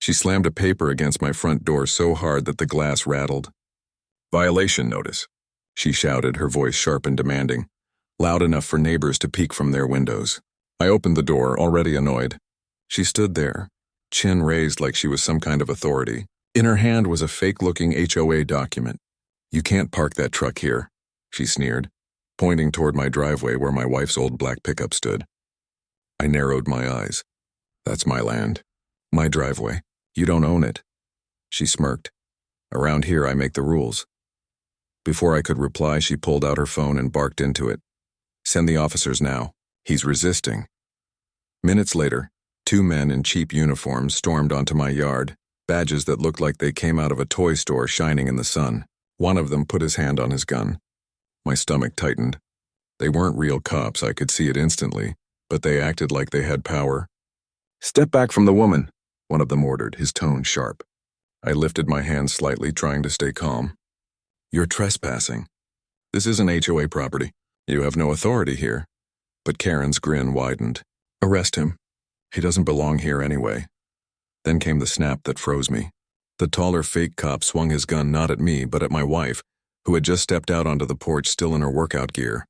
She slammed a paper against my front door so hard that the glass rattled. "Violation notice," she shouted, her voice sharp and demanding, loud enough for neighbors to peek from their windows. I opened the door, already annoyed. She stood there, chin raised like she was some kind of authority. In her hand was a fake-looking HOA document. "You can't park that truck here," she sneered, pointing toward my driveway where my wife's old black pickup stood. I narrowed my eyes. "That's my land. My driveway. You don't own it." She smirked. "Around here I make the rules." Before I could reply, she pulled out her phone and barked into it. "Send the officers now. He's resisting." Minutes later, 2 men in cheap uniforms stormed onto my yard, badges that looked like they came out of a toy store shining in the sun. One of them put his hand on his gun. My stomach tightened. They weren't real cops, I could see it instantly, but they acted like they had power. "Step back from the woman," one of them ordered, his tone sharp. I lifted my hand slightly, trying to stay calm. "You're trespassing. This isn't HOA property. You have no authority here." But Karen's grin widened. "Arrest him. He doesn't belong here anyway." Then came the snap that froze me. The taller fake cop swung his gun not at me, but at my wife, who had just stepped out onto the porch still in her workout gear.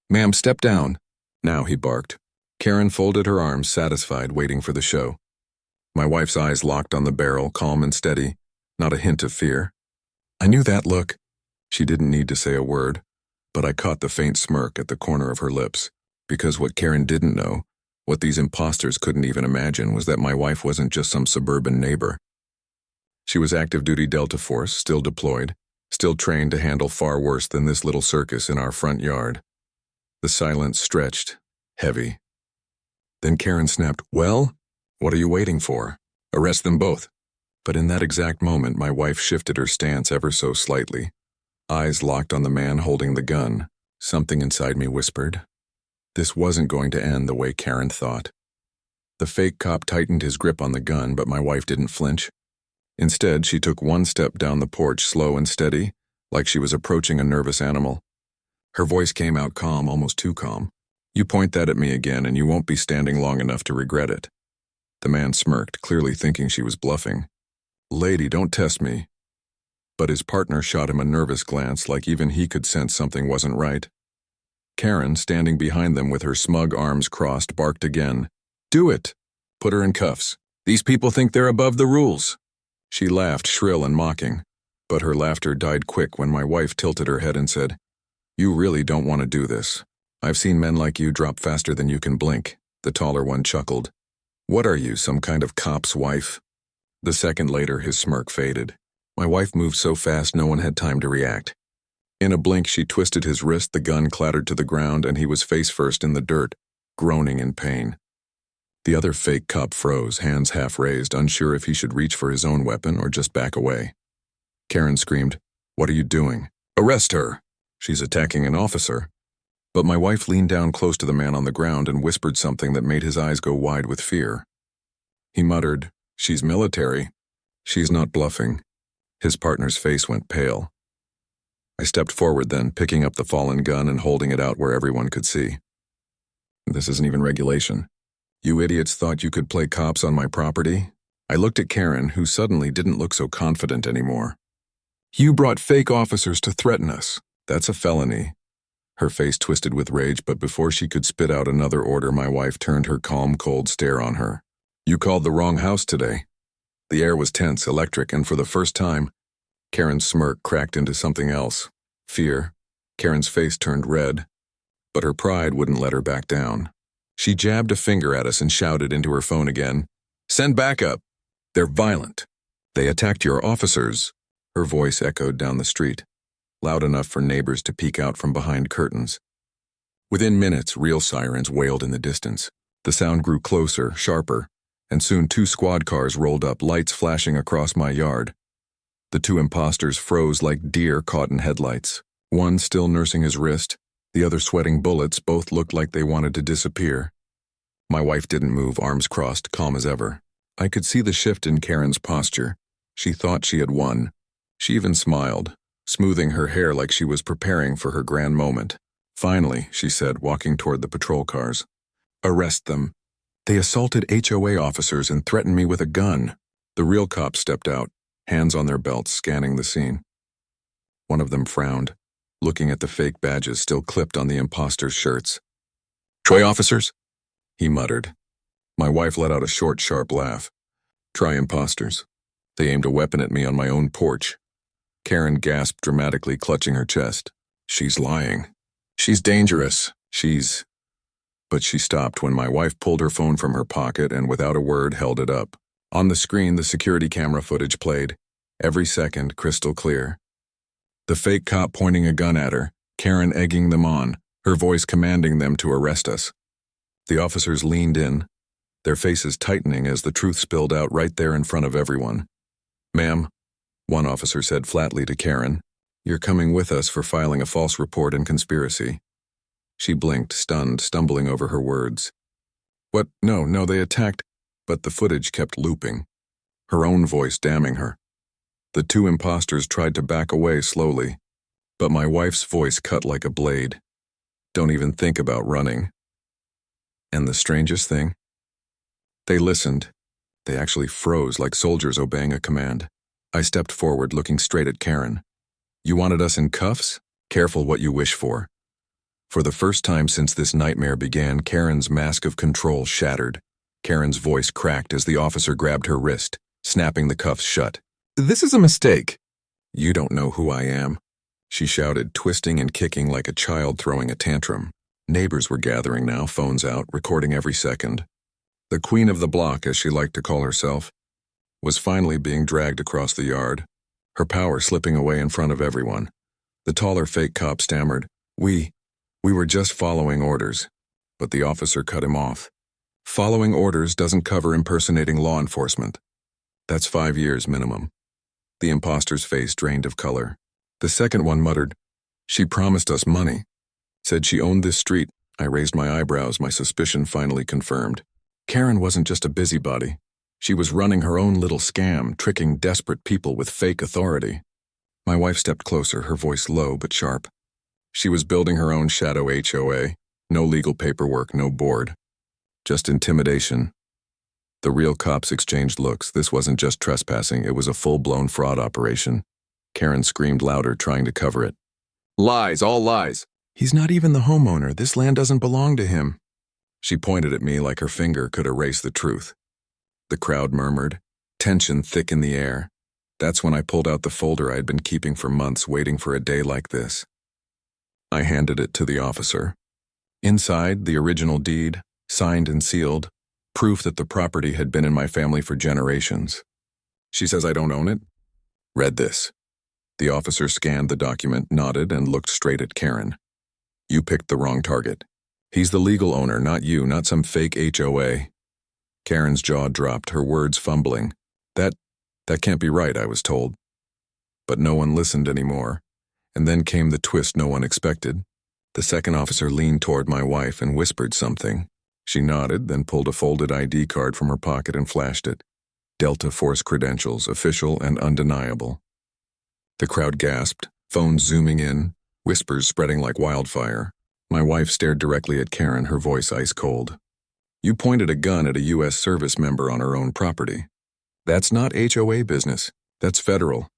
"Ma'am, step down." "Now," he barked. Karen folded her arms, satisfied, waiting for the show. My wife's eyes locked on the barrel, calm and steady, not a hint of fear. I knew that look. She didn't need to say a word, but I caught the faint smirk at the corner of her lips, because what Karen didn't know, what these imposters couldn't even imagine, was that my wife wasn't just some suburban neighbor. She was active duty Delta Force, still deployed, still trained to handle far worse than this little circus in our front yard. The silence stretched, heavy. Then Karen snapped, "Well, what are you waiting for? Arrest them both." But in that exact moment, my wife shifted her stance ever so slightly. Eyes locked on the man holding the gun. Something inside me whispered. This wasn't going to end the way Karen thought. The fake cop tightened his grip on the gun, but my wife didn't flinch. Instead, she took one step down the porch, slow and steady, like she was approaching a nervous animal. Her voice came out calm, almost too calm. "You point that at me again, and you won't be standing long enough to regret it." The man smirked, clearly thinking she was bluffing. "Lady, don't test me." But his partner shot him a nervous glance, like even he could sense something wasn't right. Karen, standing behind them with her smug arms crossed, barked again. "Do it! Put her in cuffs. These people think they're above the rules." She laughed, shrill and mocking, but her laughter died quick when my wife tilted her head and said, "You really don't want to do this. I've seen men like you drop faster than you can blink." The taller one chuckled. "What are you, some kind of cop's wife?" The second later, his smirk faded. My wife moved so fast no one had time to react. In a blink, she twisted his wrist, the gun clattered to the ground, and he was face first in the dirt, groaning in pain. The other fake cop froze, hands half raised, unsure if he should reach for his own weapon or just back away. Karen screamed, "What are you doing? Arrest her! She's attacking an officer." But my wife leaned down close to the man on the ground and whispered something that made his eyes go wide with fear. He muttered, "She's military. She's not bluffing." His partner's face went pale. I stepped forward then, picking up the fallen gun and holding it out where everyone could see. "This isn't even regulation. You idiots thought you could play cops on my property?" I looked at Karen, who suddenly didn't look so confident anymore. "You brought fake officers to threaten us. That's a felony." Her face twisted with rage, but before she could spit out another order, my wife turned her calm, cold stare on her. "You called the wrong house today." The air was tense, electric, and for the first time, Karen's smirk cracked into something else. Fear. Karen's face turned red, but her pride wouldn't let her back down. She jabbed a finger at us and shouted into her phone again, "Send backup! They're violent. They attacked your officers." Her voice echoed down the street, loud enough for neighbors to peek out from behind curtains. Within minutes, real sirens wailed in the distance. The sound grew closer, sharper, and soon 2 squad cars rolled up, lights flashing across my yard. The 2 imposters froze like deer caught in headlights. One still nursing his wrist, the other sweating bullets. Both looked like they wanted to disappear. My wife didn't move, arms crossed, calm as ever. I could see the shift in Karen's posture. She thought she had won. She even smiled, smoothing her hair like she was preparing for her grand moment. "Finally," she said, walking toward the patrol cars. "Arrest them. They assaulted HOA officers and threatened me with a gun." The real cops stepped out, hands on their belts, scanning the scene. One of them frowned, looking at the fake badges still clipped on the imposters' shirts. "Troy officers?" he muttered. My wife let out a short, sharp laugh. "Try imposters." They aimed a weapon at me on my own porch. Karen gasped dramatically, clutching her chest. "She's lying. She's dangerous. But she stopped when my wife pulled her phone from her pocket and without a word held it up. On the screen, the security camera footage played, every second crystal clear. The fake cop pointing a gun at her, Karen egging them on, her voice commanding them to arrest us. The officers leaned in, their faces tightening as the truth spilled out right there in front of everyone. "Ma'am," one officer said flatly to Karen, "you're coming with us for filing a false report and conspiracy." She blinked, stunned, stumbling over her words. "What? No, they attacked," but the footage kept looping, her own voice damning her. The two imposters tried to back away slowly, but my wife's voice cut like a blade. "Don't even think about running." And the strangest thing? They listened. They actually froze like soldiers obeying a command. I stepped forward, looking straight at Karen. "You wanted us in cuffs? Careful what you wish for." For the first time since this nightmare began, Karen's mask of control shattered. Karen's voice cracked as the officer grabbed her wrist, snapping the cuffs shut. "This is a mistake." "You don't know who I am," she shouted, twisting and kicking like a child throwing a tantrum. Neighbors were gathering now, phones out, recording every second. The queen of the block, as she liked to call herself, was finally being dragged across the yard, her power slipping away in front of everyone. The taller fake cop stammered, We were just following orders." But the officer cut him off. "Following orders doesn't cover impersonating law enforcement. That's 5 years minimum." The imposter's face drained of color. The second one muttered, "She promised us money. Said she owned this street." I raised my eyebrows, my suspicion finally confirmed. Karen wasn't just a busybody. She was running her own little scam, tricking desperate people with fake authority. My wife stepped closer, her voice low but sharp. She was building her own shadow HOA. No legal paperwork, no board. Just intimidation. The real cops exchanged looks. This wasn't just trespassing, it was a full-blown fraud operation. Karen screamed louder, trying to cover it. "Lies, all lies. He's not even the homeowner. This land doesn't belong to him." She pointed at me like her finger could erase the truth. The crowd murmured, tension thick in the air. That's when I pulled out the folder I had been keeping for months, waiting for a day like this. I handed it to the officer. Inside, the original deed, signed and sealed, proof that the property had been in my family for generations. "She says I don't own it?" "Read this." The officer scanned the document, nodded, and looked straight at Karen. "You picked the wrong target. He's the legal owner, not you, not some fake HOA. Karen's jaw dropped, her words fumbling. That can't be right, I was told. But no one listened anymore, and then came the twist no one expected. The second officer leaned toward my wife and whispered something. She nodded, then pulled a folded ID card from her pocket and flashed it. Delta Force credentials, official and undeniable. The crowd gasped, phones zooming in, whispers spreading like wildfire. My wife stared directly at Karen, her voice ice cold. "You pointed a gun at a U.S. service member on her own property. That's not HOA business. That's federal."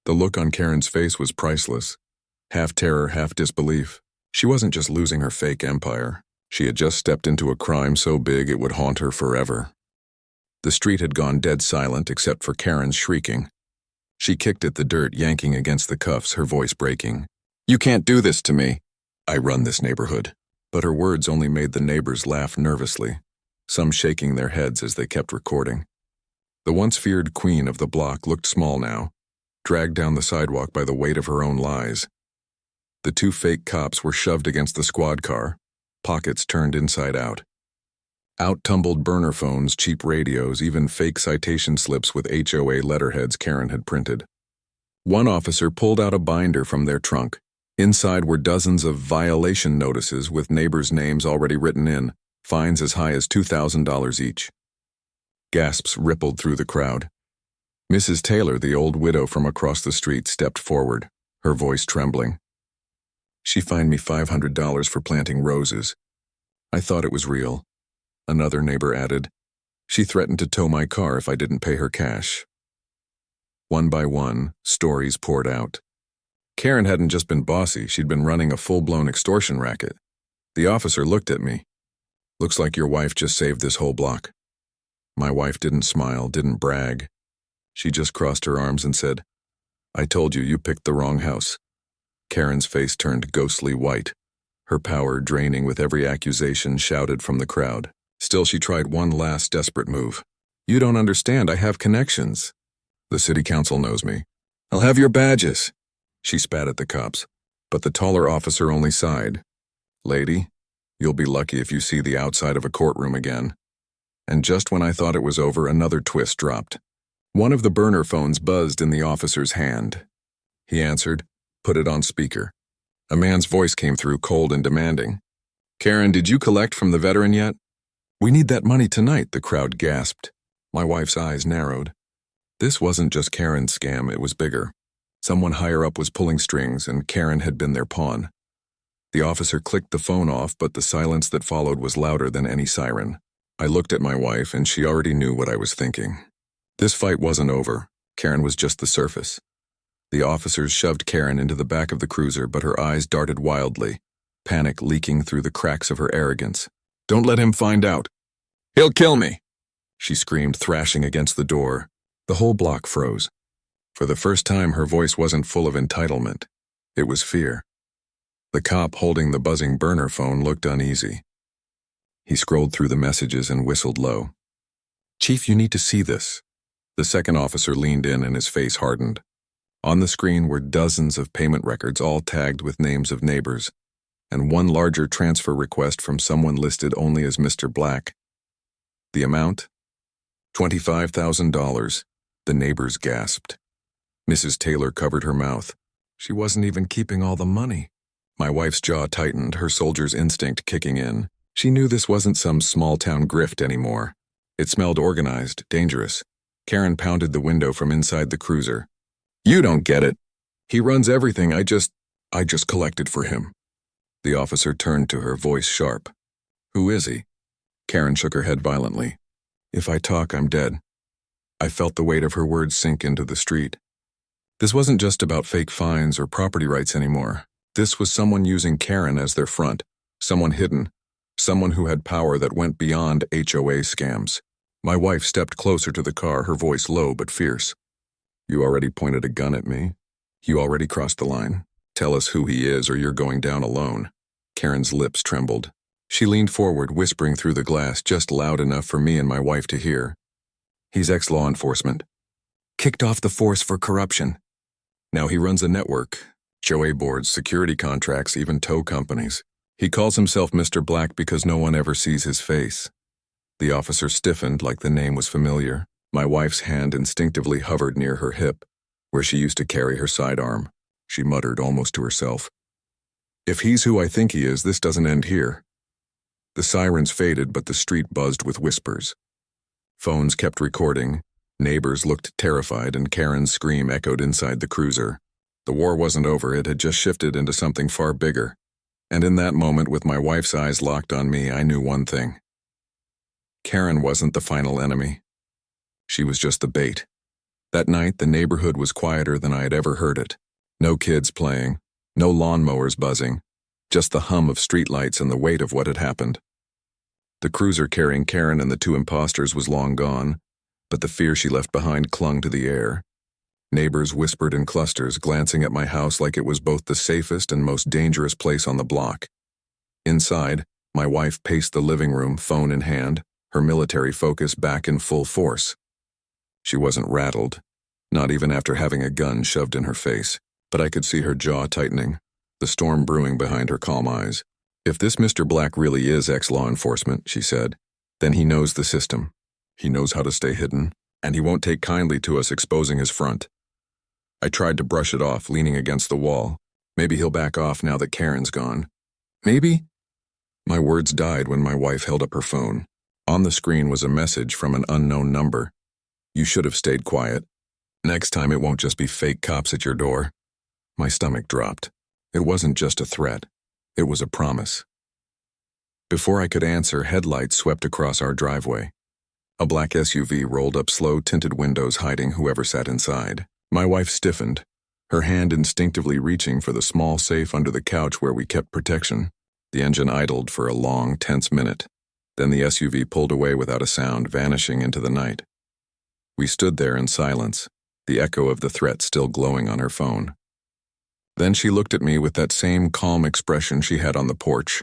The look on Karen's face was priceless. Half terror, half disbelief. She wasn't just losing her fake empire. She had just stepped into a crime so big it would haunt her forever. The street had gone dead silent except for Karen's shrieking. She kicked at the dirt, yanking against the cuffs, her voice breaking. "You can't do this to me. I run this neighborhood." But her words only made the neighbors laugh nervously, some shaking their heads as they kept recording. The once feared queen of the block looked small now, dragged down the sidewalk by the weight of her own lies. The two fake cops were shoved against the squad car, pockets turned inside out. Out tumbled burner phones, cheap radios, even fake citation slips with HOA letterheads Karen had printed. One officer pulled out a binder from their trunk. Inside were dozens of violation notices with neighbors' names already written in, fines as high as $2,000 each. Gasps rippled through the crowd. Mrs. Taylor, the old widow from across the street, stepped forward, her voice trembling. "She fined me $500 for planting roses. I thought it was real." Another neighbor added, She threatened to tow my car if I didn't pay her cash. One by one, stories poured out. Karen hadn't just been bossy, she'd been running a full-blown extortion racket. The officer looked at me. "Looks like your wife just saved this whole block." My wife didn't smile, didn't brag. She just crossed her arms and said, "I told you, you picked the wrong house." Karen's face turned ghostly white. Her power draining with every accusation shouted from the crowd. Still, she tried one last desperate move. "You don't understand, I have connections. The city council knows me. I'll have your badges." She spat at the cops, but the taller officer only sighed. "Lady, you'll be lucky if you see the outside of a courtroom again." And just when I thought it was over, another twist dropped. One of the burner phones buzzed in the officer's hand. He answered, put it on speaker. A man's voice came through, cold and demanding. "Karen, did you collect from the veteran yet?" "We need that money tonight," the crowd gasped. My wife's eyes narrowed. This wasn't just Karen's scam, it was bigger. Someone higher up was pulling strings, and Karen had been their pawn. The officer clicked the phone off, but the silence that followed was louder than any siren. I looked at my wife, and she already knew what I was thinking. This fight wasn't over. Karen was just the surface. The officers shoved Karen into the back of the cruiser, but her eyes darted wildly, panic leaking through the cracks of her arrogance. "Don't let him find out. He'll kill me," she screamed, thrashing against the door. The whole block froze. For the first time, her voice wasn't full of entitlement. It was fear. The cop holding the buzzing burner phone looked uneasy. He scrolled through the messages and whistled low. "Chief, you need to see this." The second officer leaned in and his face hardened. On the screen were dozens of payment records, all tagged with names of neighbors, and one larger transfer request from someone listed only as Mr. Black. The amount? $25,000. The neighbors gasped. Mrs. Taylor covered her mouth. She wasn't even keeping all the money. My wife's jaw tightened, her soldier's instinct kicking in. She knew this wasn't some small-town grift anymore. It smelled organized, dangerous. Karen pounded the window from inside the cruiser. "You don't get it. He runs everything. I just collected for him." The officer turned to her, voice sharp. "Who is he?" Karen shook her head violently. "If I talk, I'm dead." I felt the weight of her words sink into the street. This wasn't just about fake fines or property rights anymore. This was someone using Karen as their front, someone hidden, someone who had power that went beyond HOA scams. My wife stepped closer to the car, her voice low but fierce. "You already pointed a gun at me. You already crossed the line. Tell us who he is or you're going down alone." Karen's lips trembled. She leaned forward, whispering through the glass just loud enough for me and my wife to hear. "He's ex-law enforcement. Kicked off the force for corruption. Now he runs a network, HOA boards, security contracts, even tow companies. He calls himself Mr. Black because no one ever sees his face." The officer stiffened like the name was familiar. My wife's hand instinctively hovered near her hip, where she used to carry her sidearm. She muttered almost to herself, "If he's who I think he is, this doesn't end here." The sirens faded, but the street buzzed with whispers. Phones kept recording. Neighbors looked terrified, and Karen's scream echoed inside the cruiser. The war wasn't over, it had just shifted into something far bigger. And in that moment, with my wife's eyes locked on me, I knew one thing. Karen wasn't the final enemy. She was just the bait. That night, the neighborhood was quieter than I had ever heard it. No kids playing, no lawnmowers buzzing, just the hum of streetlights and the weight of what had happened. The cruiser carrying Karen and the two imposters was long gone, but the fear she left behind clung to the air. Neighbors whispered in clusters, glancing at my house like it was both the safest and most dangerous place on the block. Inside, my wife paced the living room, phone in hand, her military focus back in full force. She wasn't rattled, not even after having a gun shoved in her face, but I could see her jaw tightening, the storm brewing behind her calm eyes. "If this Mr. Black really is ex-law enforcement," she said, "then he knows the system. He knows how to stay hidden, and he won't take kindly to us exposing his front." I tried to brush it off, leaning against the wall. Maybe he'll back off now that Karen's gone. Maybe? My words died when my wife held up her phone. On the screen was a message from an unknown number. "You should have stayed quiet. Next time it won't just be fake cops at your door." My stomach dropped. It wasn't just a threat. It was a promise. Before I could answer, headlights swept across our driveway. A black SUV rolled up slow tinted windows hiding whoever sat inside. My wife stiffened, her hand instinctively reaching for the small safe under the couch where we kept protection. The engine idled for a long, tense minute. Then the SUV pulled away without a sound, vanishing into the night. We stood there in silence, the echo of the threat still glowing on her phone. Then she looked at me with that same calm expression she had on the porch,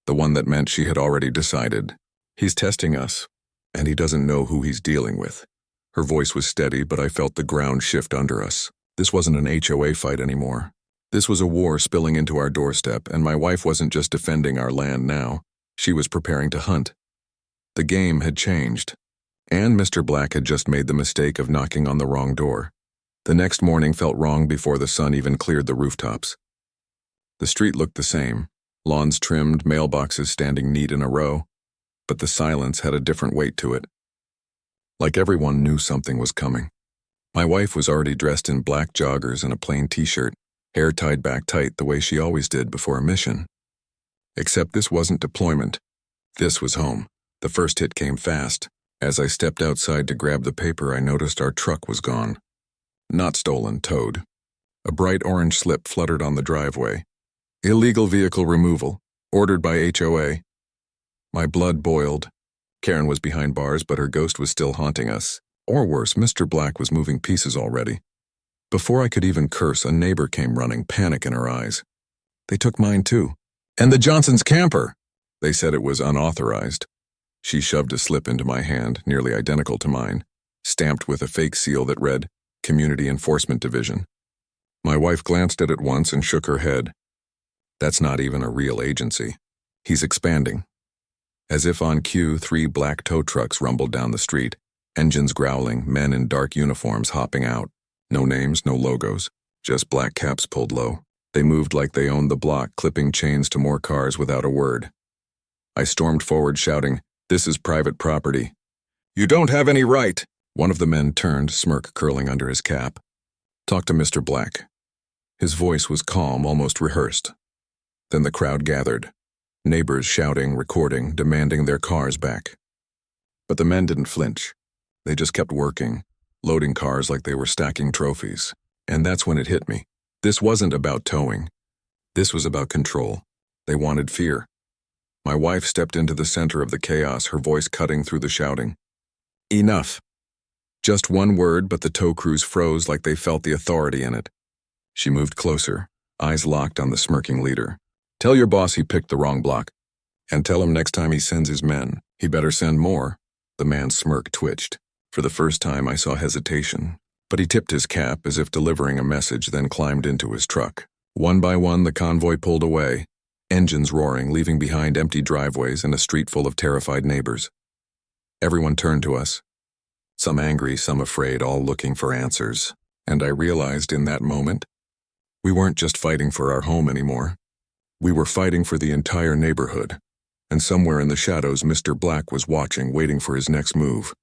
the one that meant she had already decided. He's testing us, and he doesn't know who he's dealing with. Her voice was steady, but I felt the ground shift under us. This wasn't an HOA fight anymore. This was a war spilling into our doorstep, and my wife wasn't just defending our land now. She was preparing to hunt. The game had changed, and Mr. Black had just made the mistake of knocking on the wrong door. The next morning felt wrong before the sun even cleared the rooftops. The street looked the same, lawns trimmed, mailboxes standing neat in a row, but the silence had a different weight to it. Like everyone knew something was coming. My wife was already dressed in black joggers and a plain t-shirt, hair tied back tight the way she always did before a mission. Except this wasn't deployment. This was home. The first hit came fast. As I stepped outside to grab the paper, I noticed our truck was gone. Not stolen, towed. A bright orange slip fluttered on the driveway. Illegal vehicle removal, ordered by HOA. My blood boiled. Karen was behind bars, but her ghost was still haunting us. Or worse, Mr. Black was moving pieces already. Before I could even curse, a neighbor came running, panic in her eyes. They took mine too. And the Johnson's camper! They said it was unauthorized. She shoved a slip into my hand, nearly identical to mine, stamped with a fake seal that read, Community Enforcement Division. My wife glanced at it once and shook her head. That's not even a real agency. He's expanding. As if on cue, 3 black tow trucks rumbled down the street, engines growling, men in dark uniforms hopping out. No names, no logos, just black caps pulled low. They moved like they owned the block, clipping chains to more cars without a word. I stormed forward shouting, "This is private property." "You don't have any right." One of the men turned, smirk curling under his cap. "Talk to Mr. Black." His voice was calm, almost rehearsed. Then the crowd gathered, neighbors shouting, recording, demanding their cars back. But the men didn't flinch. They just kept working, loading cars like they were stacking trophies. And that's when it hit me. This wasn't about towing. This was about control. They wanted fear. My wife stepped into the center of the chaos, her voice cutting through the shouting. "Enough." Just one word, but the tow crews froze like they felt the authority in it. She moved closer, eyes locked on the smirking leader. "Tell your boss he picked the wrong block. And tell him next time he sends his men, he better send more." The man's smirk twitched. For the first time I saw hesitation, but he tipped his cap as if delivering a message, then climbed into his truck. One by one the convoy pulled away, engines roaring, leaving behind empty driveways and a street full of terrified neighbors. Everyone turned to us. Some angry, some afraid, all looking for answers. And I realized in that moment, we weren't just fighting for our home anymore. We were fighting for the entire neighborhood. And somewhere in the shadows, Mr. Black was watching, waiting for his next move.